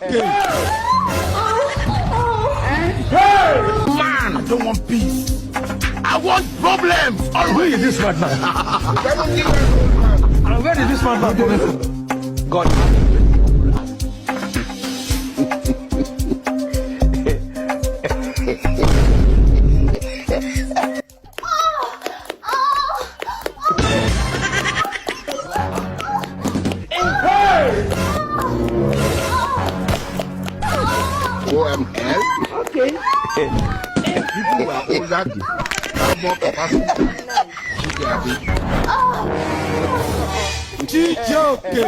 Hey! Man, I don't want peace. I want problems. Where is this man now? Where is this man now? God. OML. Okay. People who are older have more capacity. Chijoke.